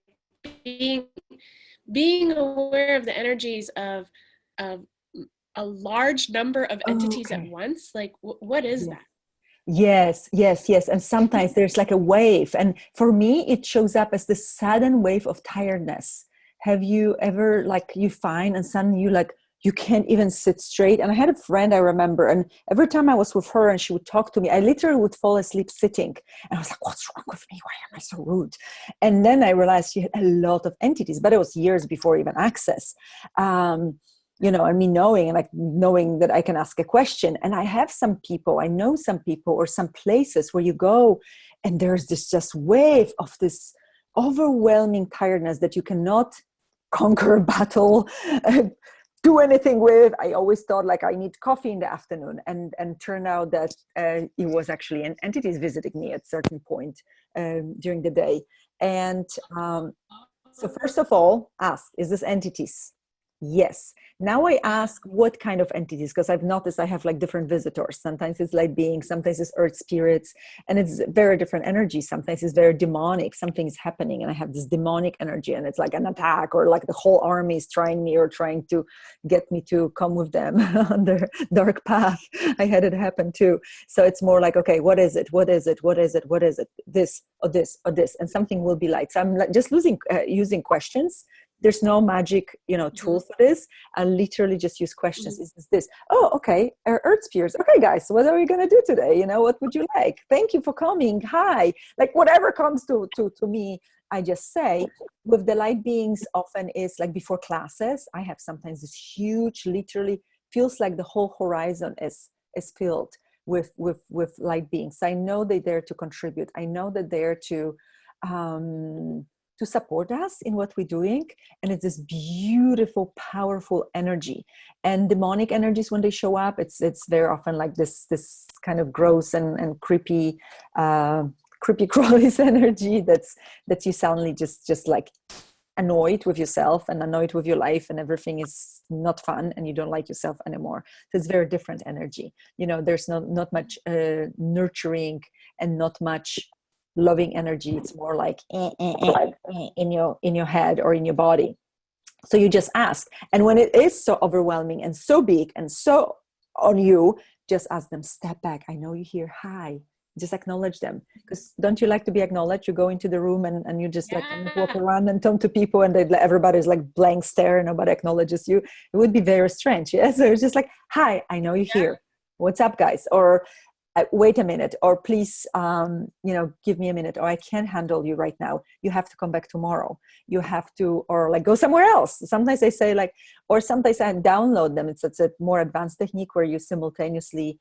being aware of the energies of a large number of entities at once? Like, what is that? Yes. And sometimes there's like a wave. And for me, it shows up as this sudden wave of tiredness. Have you ever, like, you find and suddenly you can't even sit straight? And I had a friend, I remember, and every time I was with her and she would talk to me, I literally would fall asleep sitting. And I was like, what's wrong with me? Why am I so rude? And then I realized she had a lot of entities, but it was years before even Access. And me knowing that I can ask a question. And I know some people or some places where you go and there's this just wave of this overwhelming tiredness that you cannot conquer, battle, do anything with. I always thought like I need coffee in the afternoon, and turned out that it was actually an entities visiting me at a certain point during the day. And so first of all, ask, is this entities? Yes. Now I ask what kind of entities, because I've noticed I have like different visitors. Sometimes it's light beings, sometimes it's earth spirits, and it's very different energy. Sometimes it's very demonic. Something is happening and I have this demonic energy and it's like an attack, or like the whole army is trying me or trying to get me to come with them on their dark path. I had it happen too. So it's more like, okay, what is it? What is it? What is it? What is it? This or this or this, and something will be light. So I'm like just using questions. There's no magic, tool for this. I literally just use questions. Is this? Oh, okay. Earth spheres. Okay, guys. So what are we going to do today? What would you like? Thank you for coming. Hi. Like whatever comes to me, I just say. With the light beings, often is like before classes. I have sometimes this huge, literally feels like the whole horizon is filled with light beings. I know they're there to contribute. I know that they're to support us in what we're doing. And it's this beautiful, powerful energy. And demonic energies, when they show up, it's very often like this kind of gross and creepy crawlies energy that you suddenly just like annoyed with yourself and annoyed with your life, and everything is not fun and you don't like yourself anymore. So it's very different energy. There's not much nurturing and not much loving energy. It's more like in your head or in your body. So you just ask, and when it is so overwhelming and so big and so on you, just ask them, step back, I know you're here, hi. Just acknowledge them. Because don't you like to be acknowledged? You go into the room and you just like walk around and talk to people, and everybody's like blank stare, nobody acknowledges you. It would be very strange. Yeah. So it's just like, hi, I know you're here. What's up, guys? Or wait a minute, or please, give me a minute, or I can't handle you right now. You have to come back tomorrow. You have to, or like go somewhere else. Sometimes I say like, or sometimes I download them. It's a more advanced technique where you simultaneously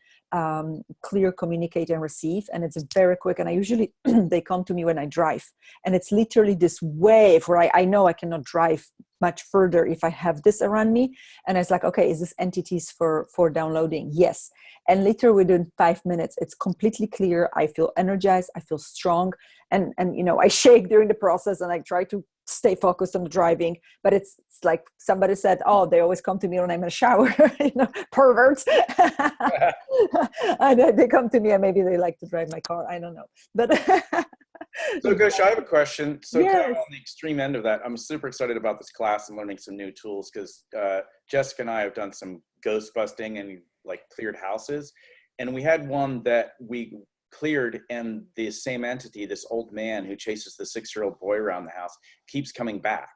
clear, communicate, and receive. And it's very quick. And I usually, they come to me when I drive. And it's literally this wave where I know I cannot drive much further if I have this around me. And it's like, okay, is this entities for downloading? Yes. And literally within 5 minutes, it's completely clear. I feel energized. I feel strong. And I shake during the process, and I try to stay focused on the driving. But it's like somebody said, oh, they always come to me when I'm in a shower, perverts. And they come to me, and maybe they like to drive my car. I don't know. But So Gosia, I have a question. So yes. kind of on the extreme end of that, I'm super excited about this class and learning some new tools, because Jessica and I have done some ghost busting and like cleared houses. And we had one that we cleared, and the same entity, this old man who chases the 6-year-old boy around the house, keeps coming back.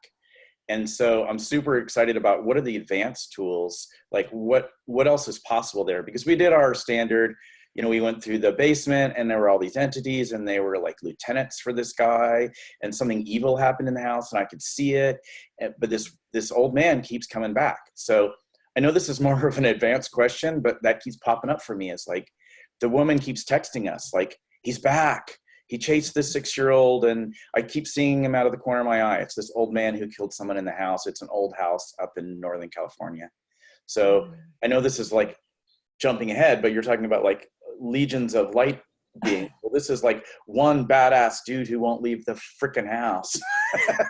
And so I'm super excited about what are the advanced tools, like what else is possible there? Because we did our standard, we went through the basement and there were all these entities, and they were like lieutenants for this guy, and something evil happened in the house and I could see it. But this old man keeps coming back. So I know this is more of an advanced question, but that keeps popping up for me. It's like the woman keeps texting us like, he's back. He chased this 6-year-old, and I keep seeing him out of the corner of my eye. It's this old man who killed someone in the house. It's an old house up in Northern California. So I know this is like jumping ahead, but you're talking about like legions of light beings. Well, this is like one badass dude who won't leave the freaking house.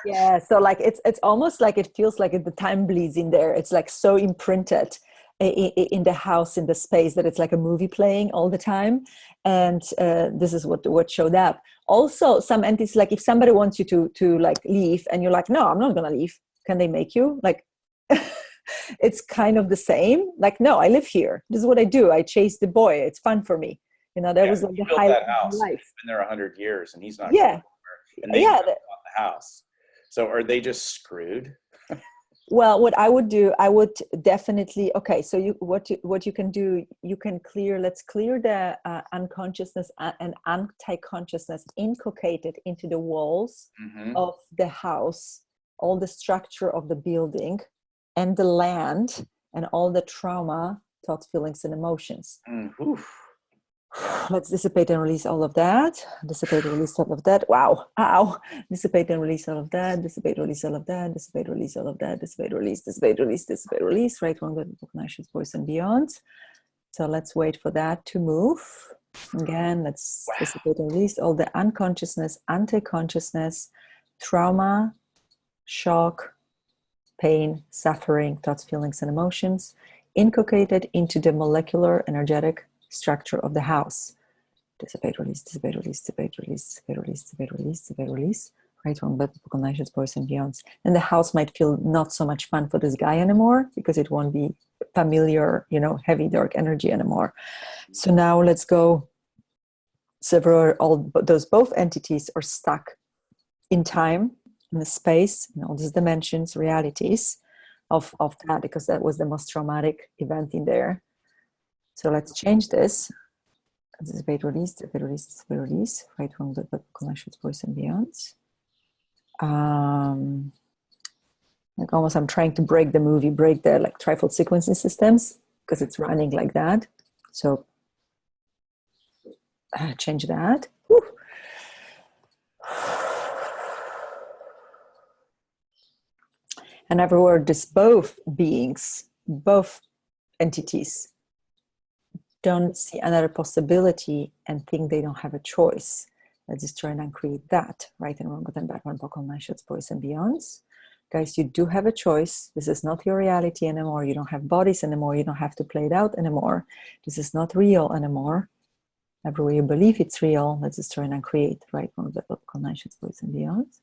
Yeah. So like, it's almost like it feels like the time bleeds in there. It's like so imprinted in the house, in the space, that it's like a movie playing all the time. And this is what showed up. Also, some entities, like if somebody wants you to like leave, and you're like, no, I'm not gonna leave. Can they make you? Like, it's kind of the same. Like, no, I live here. This is what I do. I chase the boy. It's fun for me. That was like the highlight of my life. He's been there 100 years, and he's not. Yeah. And they bought the house. So are they just screwed? Well, what I would do, I would definitely, okay, so what you can do, you can let's clear the unconsciousness and anti-consciousness inculcated into the walls of the house, all the structure of the building and the land, and all the trauma, thoughts, feelings, and emotions. Let's dissipate and release all of that. Dissipate and release all of that. Wow. Ow. Dissipate and release all of that. Dissipate, release all of that. Dissipate, release all of that. Dissipate, release, dissipate, release, dissipate, release. Right one, good, recognition, voice, and beyond. So let's wait for that to move. Again, let's dissipate and release all the unconsciousness, anti-consciousness, trauma, shock, pain, suffering, thoughts, feelings, and emotions, inculcated into the molecular, energetic structure of the house. Dissipate, release, dissipate, release, dissipate, release, dissipate, release, dissipate, release, dissipate, release. Right one, but recognition, voice, and beyond. And the house might feel not so much fun for this guy anymore, because it won't be familiar, heavy, dark energy anymore. So now let's go. All those both entities are stuck in time, in the space, in all these dimensions, realities of that, because that was the most traumatic event in there. So let's change this. Dissipate, release, dissipate, release, dissipate, release. Right one, but connection, voice, and beyond. Like almost I'm trying to break the movie, break the like trifold sequencing systems. because it's running like that. So change that. Whew. And everywhere this both beings, both entities don't see another possibility and think they don't have a choice. Let's just try and create that. Right and wrong, good and bad, one buckle, nine shots, boys and beyonds. Guys, you do have a choice. This is not your reality anymore. You don't have bodies anymore. You don't have to play it out anymore. This is not real anymore. Everywhere you believe it's real, let's just try and create. Right wrong, good and bad, nine shots, boys and beyonds.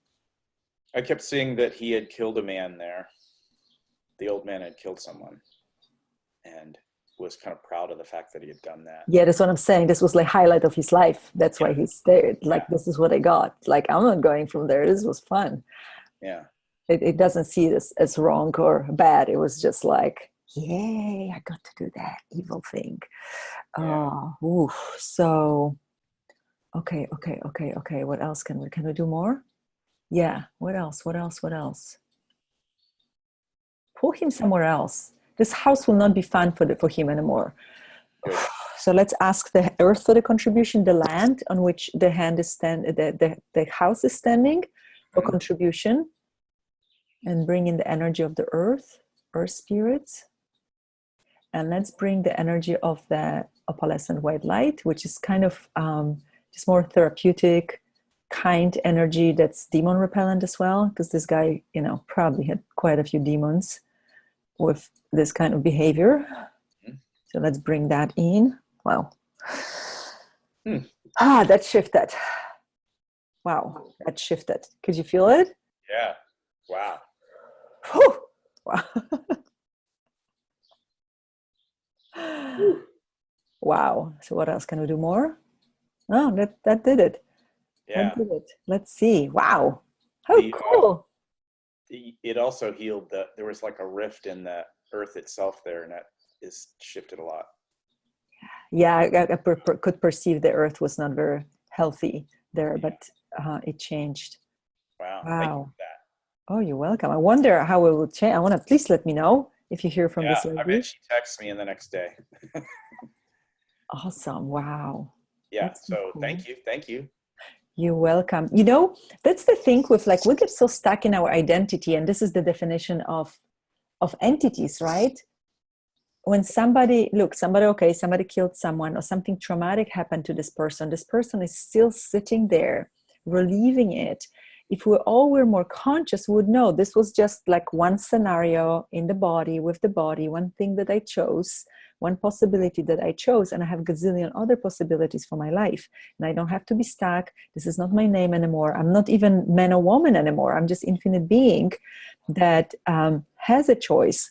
I kept seeing that he had killed a man there. The old man had killed someone and was kind of proud of the fact that he had done that. Yeah, that's what I'm saying. This was like highlight of his life. That's why he stayed. Like, this is what I got. Like, I'm not going from there. This was fun. Yeah. It doesn't see this as wrong or bad. It was just like, yay, I got to do that evil thing. Yeah. So, okay. What else can we do more? Yeah. What else? Pull him somewhere else. This house will not be fun for him anymore. Good. So let's ask the earth for the contribution, the land on which the house is standing for contribution, and bring in the energy of the earth spirits. And let's bring the energy of the opalescent white light, which is kind of just more therapeutic, kind energy that's demon repellent as well, because this guy, probably had quite a few demons with this kind of behavior. So let's bring that in. Wow. That shifted. Wow, that shifted. Could you feel it? Yeah. Wow. Whew. Wow. Wow. So what else can we do more? Oh, that did it. Yeah. That did it. Let's see. Wow. How cool. It also healed there was like a rift in the earth itself there, and that is shifted a lot. Yeah, I could perceive the earth was not very healthy there, but it changed. Wow. Wow. Thank you for that. Oh, you're welcome. I wonder how it will change. I want to, please let me know if you hear from this lady. I bet she texts me in the next day. Awesome. Wow. Yeah. That's so cool. Thank you. You're welcome. That's the thing with we get so stuck in our identity, and this is the definition of entities, right? When somebody killed someone or something traumatic happened to this person is still sitting there, relieving it. If we all were more conscious, we would know this was just like one scenario in the body, with the body, one thing that I chose, one possibility that I chose, and I have gazillion other possibilities for my life. And I don't have to be stuck. This is not my name anymore. I'm not even man or woman anymore. I'm just infinite being that has a choice.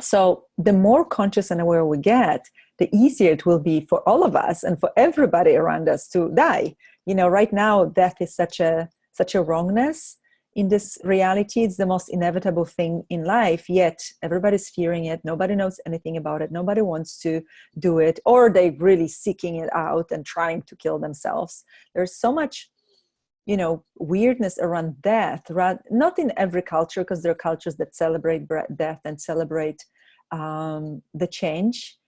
So the more conscious and aware we get, the easier it will be for all of us and for everybody around us to die. Right now, death is such a wrongness in this reality. It's the most inevitable thing in life, yet everybody's fearing it. Nobody knows anything about it. Nobody wants to do it, or they're really seeking it out and trying to kill themselves. There's so much weirdness around death, not in every culture, because there are cultures that celebrate death and celebrate the change.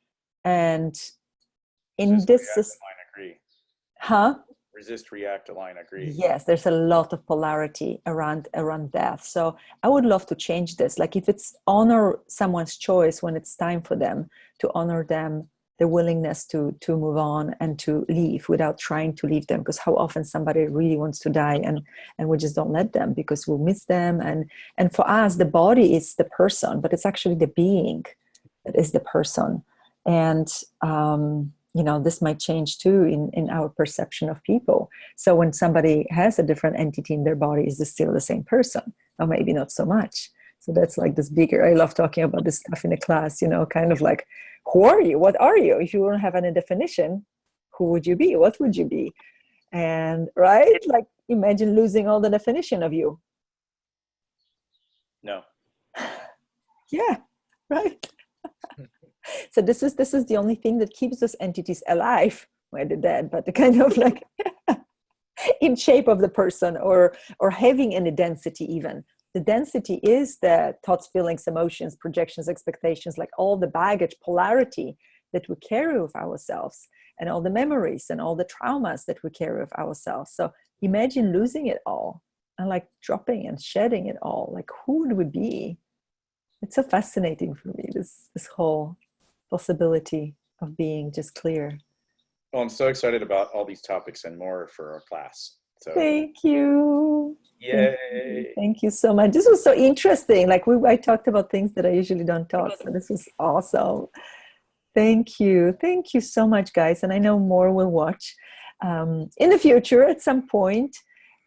And in this, agree. Huh? Resist, react, align, agree. Yes, there's a lot of polarity around death. So I would love to change this. Like, if it's honor someone's choice when it's time for them, to honor them, the willingness to move on and to leave without trying to leave them, because how often somebody really wants to die and we just don't let them because we'll miss them. And for us, the body is the person, but it's actually the being that is the person. And this might change too in our perception of people. So when somebody has a different entity in their body, is it still the same person? Or maybe not so much. So that's like this bigger, I love talking about this stuff in the class, kind of like, who are you? What are you? If you don't have any definition, who would you be? What would you be? And right? Like, imagine losing all the definition of you. No. Yeah, right. So this is the only thing that keeps those entities alive. Well, they're dead, but they're kind of like in shape of the person, or having any density even. the density is the thoughts, feelings, emotions, projections, expectations, like all the baggage, polarity that we carry with ourselves, and all the memories and all the traumas that we carry with ourselves. So imagine losing it all and like dropping and shedding it all. Like, who would we be? It's so fascinating for me, this whole possibility of being just clear. Well, I'm so excited about all these topics and more for our class. So Thank you. yay. Thank you so much. This was so interesting. Like I talked about things that I usually don't talk. So this was awesome. Thank you. Thank you so much, guys. And I know more will watch in the future at some point.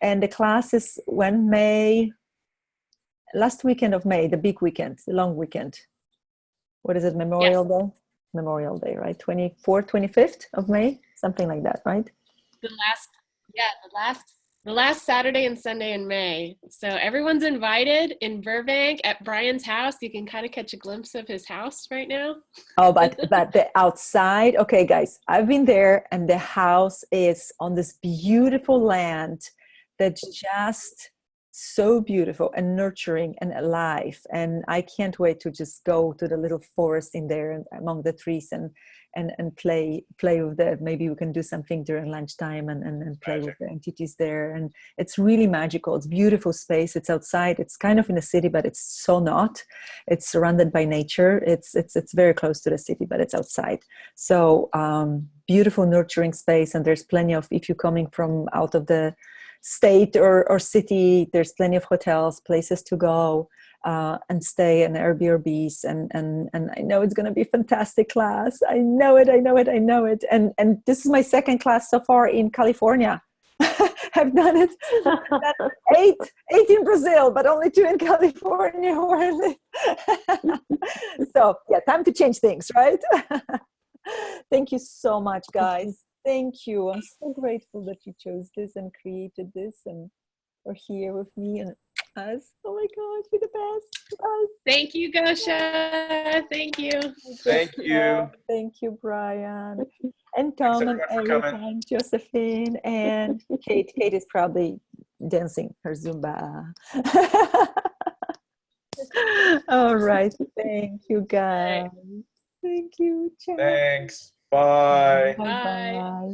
And the class is when last weekend of May, the big weekend, the long weekend. What is it? Memorial Day? Memorial Day, right? 24th, 25th of May, something like that, right? The last Saturday and Sunday in May. So everyone's invited in Burbank at Brian's house. You can kind of catch a glimpse of his house right now. Oh, but the outside. Okay, guys, I've been there, and the house is on this beautiful land that's just so beautiful and nurturing and alive. And I can't wait to just go to the little forest in there and among the trees and play with that. Maybe we can do something during lunchtime and play with the entities there. And it's really magical. It's beautiful space. It's outside. It's kind of in the city, but it's so not. It's surrounded by nature. It's very close to the city, but it's outside. So beautiful, nurturing space. And there's plenty of, if you're coming from out of the state or city, there's plenty of hotels, places to go and stay, and Airbnbs, and I know it's going to be a fantastic class. I know it. And this is my second class so far in California. I've done it. I've done eight in Brazil, but only 2 in California where I live. So yeah, time to change things, right? Thank you so much, guys. Thank you. I'm so grateful that you chose this and created this and are here with me and us. Oh my God, you're the best. Thank you, Gosia. Thank you. Thank you. Thank you, Brian. And Tom and Erica and Josephine and Kate. Kate is probably dancing her Zumba. All right. Thank you, guys. Thank you. Ciao. Thanks. Bye. Bye. Bye.